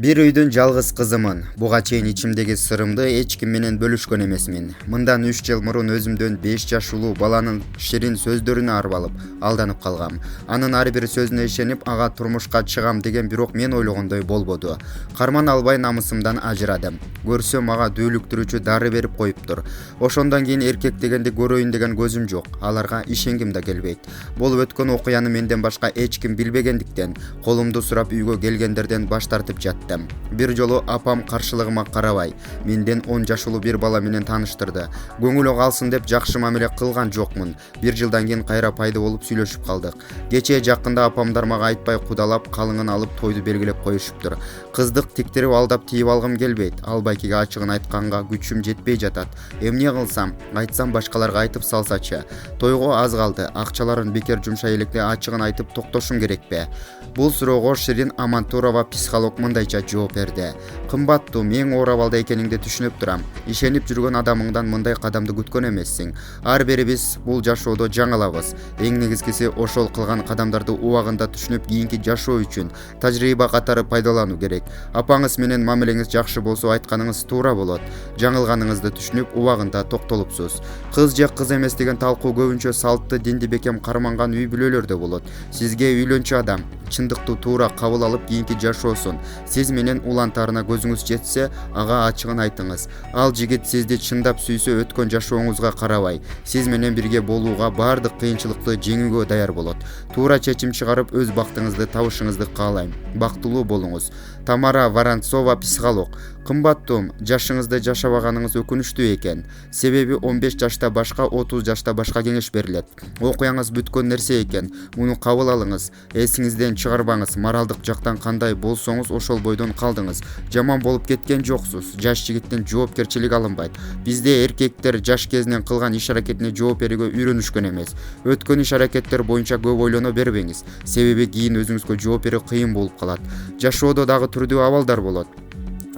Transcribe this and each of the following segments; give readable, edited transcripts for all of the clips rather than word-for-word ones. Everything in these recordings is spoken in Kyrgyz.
Бир үйдүн жалгыз кызымын. Буга чейин ичимдеги сырымды эч ким менен бөлүшкөн эмесмин. Мындан 3 жыл мурун өзүмдөн 5 жаш улуу баланын ширин сөздөрүнө арбалып, алданып калгам. Анын ар бир сөзүнө ишенип, ага турмушка чыгам деген бирок мен ойлогондой болбоду. Карман албай намысымдан ажырадым. Көрсөм ага дүүлүктүрүүчү дары берип коюптур. Ошондон кийин эркек дегенди көрөйүн деген көзүм жок. Аларга ишенгим да келбейт. Болуп өткөн окуяны менден башка эч ким билбегендиктен, колумду сурап үйгө келгендерден баш тартып жаттым. Бир жолу апам каршылыгыма карабай, менден 10 жаш улуу бир бала менен тааныштырды. Көңүлү калсын деп жакшы мамиле кылган жокмун. Бир жылдан кийин кайра пайда болуп сүйлөшүп калдык. Кечээ жакында апамдар мага айтпай кудалап, калыңын алып тойду белгилеп коюшуптур. Кыздык тиктирип алдап тийип алгым келбейт. Албайкиге ачыгын айтканга күчүм жетпей жатат. Эмне кылсам? Айтсам башкаларга айтып салсачы. Тойго аз калды. Акчаларын бекер жумшай электе ачыгын айтып токтошум керекпи? Бул суроого Ширин Амантурова, психолог, мындайча жооп берди. Кымбаттуу, эң оор абалда экениңди түшүнүп турам. Ишенип жүргөн адамыңдан мындай кадамды күткөн эмессиң. Ар бирибиз бул жашоодо жаңылабыз. Эң негизгиси ошол кылган кадамдарды убагында түшүнүп, кийинки жашоо үчүн тажрыйба катары пайдалануу керек. Апаңыз менен мамилеңиз жакшы болсо айтканыңыз туура болот. Жаңылганыңызды түшүнүп, убагында токтолупсуз. Кыз же кыз эмес деген талкуу көбүнчө салтты, динди бекем карманган үй бүлөлөрдө болот. Сизге үйлөнчү адам чындыкты туура кабыл алып, кийинки жашоосун сиз менен улантаарына көзүңүз жетсе, ага ачыгын айтыңыз. Ал жигит сизди чындап сүйсө, өткөн жашооңузга карабай, сиз менен бирге болууга, баардык кыйынчылыкты жеңүүгө даяр болот. Туура чечим чыгарып, өз бактыңызды табышыңызды каалайм. Бактылуу болуңуз. Тамара Воронцова, психолог. Кымбаттуу, жашыңызды жашабаганыңыз өкүнүчтүү экен. Себеби 15 жашта башка, 30 жашта башка кеңеш берилет. Окуяңыз бүткөн нерсе экен. Муну кабыл алыңыз. Эсиңизден чыгарбаңыз. Моралдык жактан кандай болсоңуз ошол бойдон калдыңыз. Жаман болуп кеткен жоксуз. Жаш жигиттин жоопкерчилиги алынбайт. Бизде эркектер жаш кезинен кылган иш аракетине жооп берүүгө үйрөнүшкөн эмес. Өткөн иш аракеттер боюнча көп ойлоно бербеңиз. Себеби кийин өзүңүзгө жооп берүү кыйын болуп калат. Жашоодо дагы түрдүү абалдар болот.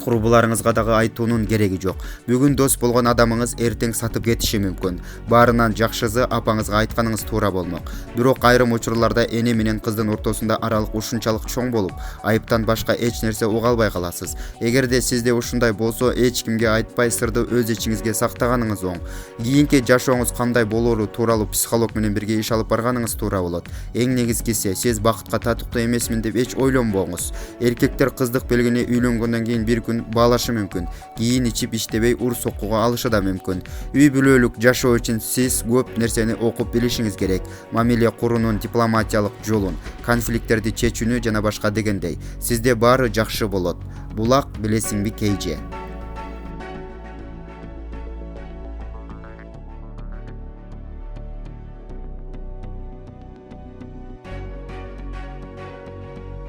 Курбуларыңызга дагы айтуунун кереги жок. Бүгүн дос болгон адамыңыз эртең сатып кетиши мүмкүн. Баарынан жакшысы апаңызга айтканыңыз туура болмок. Бирок айрым учурларда эне менен кыздын ортосунда аралык ушунчалык чоң болуп, айыптан башка эч нерсе уга албай каласыз. Эгерде сизде ушундай болсо, эч кимге айтпай сырды өз ичиңизге сактаганыңыз оң. Кийинки жашооңуз кандай болоору тууралуу психолог менен бирге иш алып барганыңыз туура болот. Эң негизгиси, сиз бакытка татыктуу эмесмин деп эч ойлонбоңуз. Эркектер кыздык белгини үйлөнгөндөн кийин бир баалашы мүмкүн. Кийин ичип иштебей ур-соккуга алышы да мүмкүн. Үй бүлөлүк жашоо үчүн сиз көп нерсени окуп билишиңиз керек. Мамиле куруунун дипломатиялык жолун, конфликттерди чечүүнү жана башка дегендей. Сизде баары жакшы болот. Булак билесиңби, Кейже?